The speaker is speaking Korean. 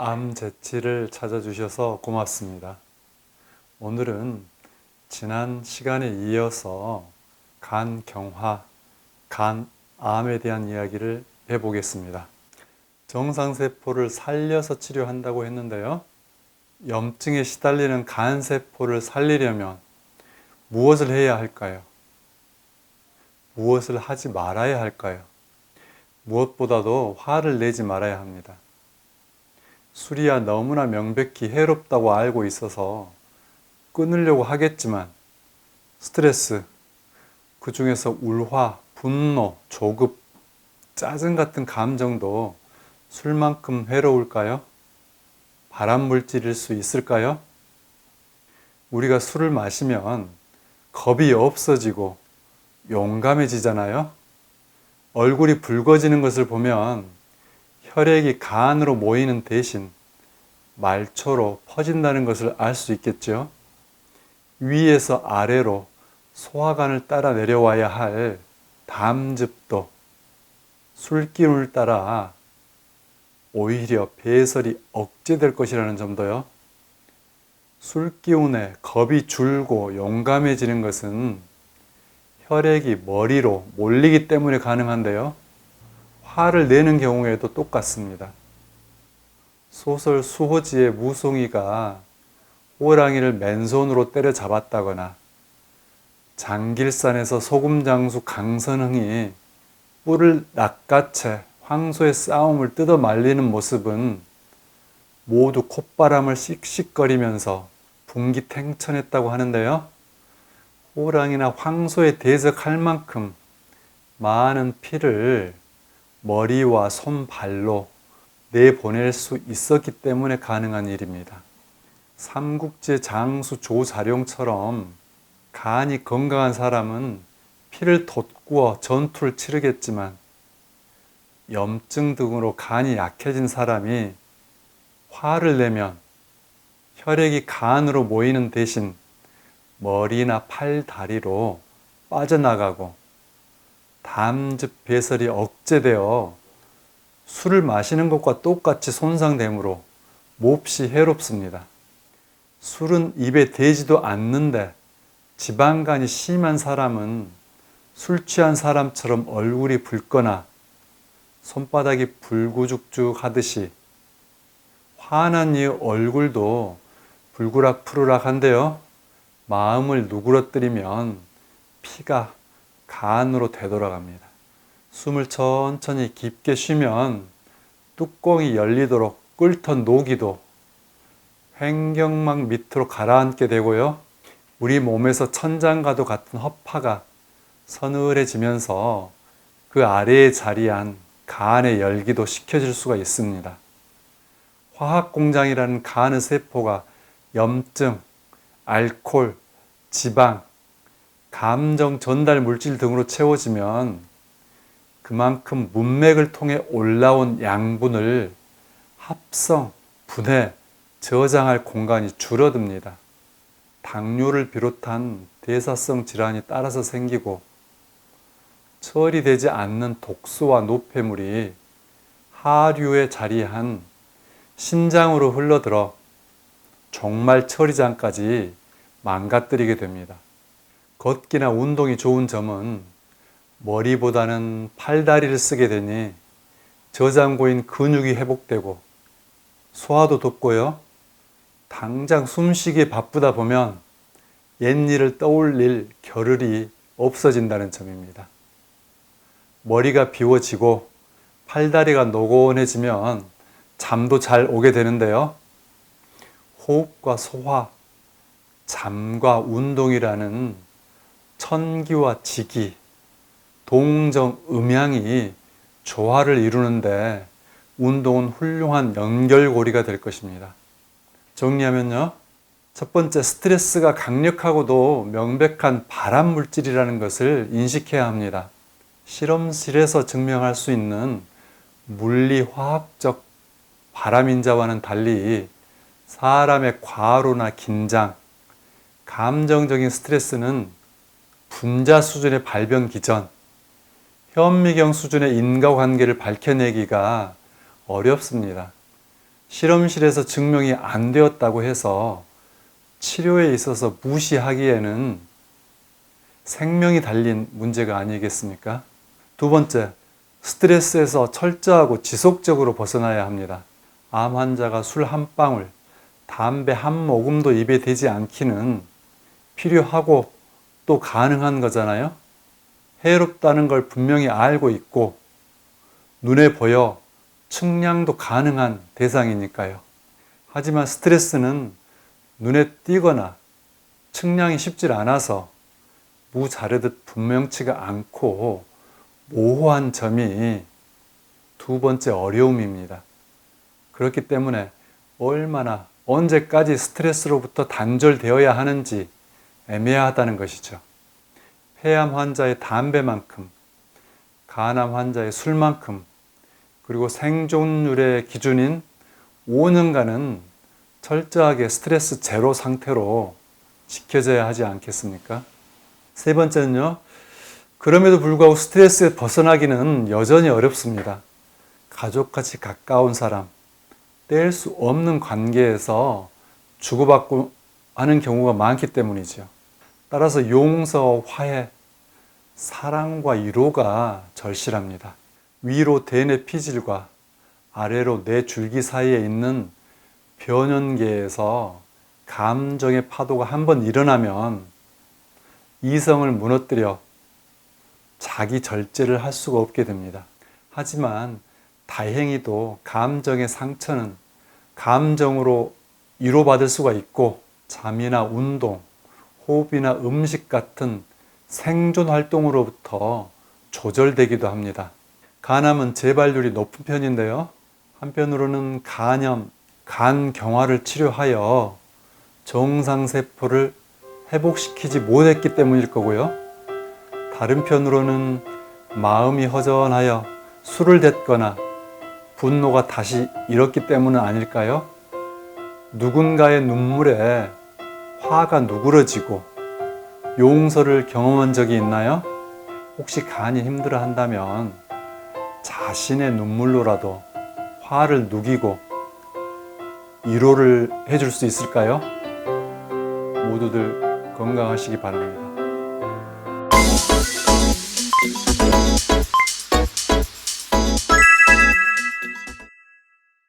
암재치를 찾아주셔서 고맙습니다. 오늘은 지난 시간에 이어서 간경화, 간암에 대한 이야기를 해보겠습니다. 정상세포를 살려서 치료한다고 했는데요. 염증에 시달리는 간세포를 살리려면 무엇을 해야 할까요? 무엇을 하지 말아야 할까요? 무엇보다도 화를 내지 말아야 합니다. 술이야 너무나 명백히 해롭다고 알고 있어서 끊으려고 하겠지만 스트레스, 그 중에서 울화, 분노, 조급, 짜증 같은 감정도 술만큼 해로울까요? 발암물질일 수 있을까요? 우리가 술을 마시면 겁이 없어지고 용감해지잖아요. 얼굴이 붉어지는 것을 보면 혈액이 간으로 모이는 대신 말초로 퍼진다는 것을 알 수 있겠죠. 위에서 아래로 소화관을 따라 내려와야 할 담즙도 술기운을 따라 오히려 배설이 억제될 것이라는 점도요. 술기운에 겁이 줄고 용감해지는 것은 혈액이 머리로 몰리기 때문에 가능한데요. 화를 내는 경우에도 똑같습니다. 소설 수호지의 무송이가 호랑이를 맨손으로 때려잡았다거나 장길산에서 소금장수 강선흥이 뿔을 낚아채 황소의 싸움을 뜯어 말리는 모습은 모두 콧바람을 씩씩거리면서 분기탱천했다고 하는데요. 호랑이나 황소에 대적할 만큼 많은 피를 머리와 손발로 내보낼 수 있었기 때문에 가능한 일입니다. 삼국지 장수 조자룡처럼 간이 건강한 사람은 피를 돋구어 전투를 치르겠지만 염증 등으로 간이 약해진 사람이 화를 내면 혈액이 간으로 모이는 대신 머리나 팔, 다리로 빠져나가고 담즙 배설이 억제되어 술을 마시는 것과 똑같이 손상되므로 몹시 해롭습니다. 술은 입에 대지도 않는데 지방간이 심한 사람은 술 취한 사람처럼 얼굴이 붉거나 손바닥이 불구죽죽 하듯이 화난 이의 얼굴도 불구락푸르락한데요. 마음을 누그러뜨리면 피가 간으로 되돌아갑니다. 숨을 천천히 깊게 쉬면 뚜껑이 열리도록 끓던 녹이도 횡격막 밑으로 가라앉게 되고요. 우리 몸에서 천장과도 같은 허파가 서늘해지면서 그 아래에 자리한 간의 열기도 식혀질 수가 있습니다. 화학공장이라는 간의 세포가 염증, 알코올, 지방, 감정 전달 물질 등으로 채워지면 그만큼 문맥을 통해 올라온 양분을 합성, 분해, 저장할 공간이 줄어듭니다. 당뇨를 비롯한 대사성 질환이 따라서 생기고 처리되지 않는 독소와 노폐물이 하류에 자리한 신장으로 흘러들어 종말 처리장까지 망가뜨리게 됩니다. 걷기나 운동이 좋은 점은 머리보다는 팔다리를 쓰게 되니 저장고인 근육이 회복되고 소화도 돕고요. 당장 숨쉬기에 바쁘다 보면 옛일을 떠올릴 겨를이 없어진다는 점입니다. 머리가 비워지고 팔다리가 노곤해지면 잠도 잘 오게 되는데요. 호흡과 소화, 잠과 운동이라는 천기와 지기, 동정, 음양이 조화를 이루는데 운동은 훌륭한 연결고리가 될 것입니다. 정리하면요. 첫 번째, 스트레스가 강력하고도 명백한 발암물질이라는 것을 인식해야 합니다. 실험실에서 증명할 수 있는 물리화학적 발암인자와는 달리 사람의 과로나 긴장, 감정적인 스트레스는 분자 수준의 발병기 전 현미경 수준의 인과관계를 밝혀내기가 어렵습니다. 실험실에서 증명이 안 되었다고 해서 치료에 있어서 무시하기에는 생명이 달린 문제가 아니겠습니까? 두 번째, 스트레스에서 철저하고 지속적으로 벗어나야 합니다. 암 환자가 술 한 방울, 담배 한 모금도 입에 대지 않기는 필요하고 또 가능한 거잖아요. 해롭다는 걸 분명히 알고 있고 눈에 보여 측량도 가능한 대상이니까요. 하지만 스트레스는 눈에 띄거나 측량이 쉽지 않아서 무자르듯 분명치가 않고 모호한 점이 두 번째 어려움입니다. 그렇기 때문에 얼마나 언제까지 스트레스로부터 단절되어야 하는지 애매하다는 것이죠. 폐암 환자의 담배만큼, 간암 환자의 술만큼, 그리고 생존율의 기준인 5년간은 철저하게 스트레스 제로 상태로 지켜져야 하지 않겠습니까? 세 번째는요, 그럼에도 불구하고 스트레스에 벗어나기는 여전히 어렵습니다. 가족같이 가까운 사람, 뗄 수 없는 관계에서 주고받고 하는 경우가 많기 때문이죠. 따라서 용서, 화해, 사랑과 위로가 절실합니다. 위로 대뇌 피질과 아래로 뇌 줄기 사이에 있는 변연계에서 감정의 파도가 한번 일어나면 이성을 무너뜨려 자기 절제를 할 수가 없게 됩니다. 하지만 다행히도 감정의 상처는 감정으로 위로받을 수가 있고 잠이나 운동, 호흡이나 음식 같은 생존 활동으로부터 조절되기도 합니다. 간암은 재발률이 높은 편인데요. 한편으로는 간염, 간경화를 치료하여 정상세포를 회복시키지 못했기 때문일 거고요. 다른 편으로는 마음이 허전하여 술을 댔거나 분노가 다시 일었기 때문은 아닐까요? 누군가의 눈물에 화가 누그러지고 용서를 경험한 적이 있나요? 혹시 간이 힘들어 한다면 자신의 눈물로라도 화를 누기고 위로를 해줄 수 있을까요? 모두들 건강하시기 바랍니다.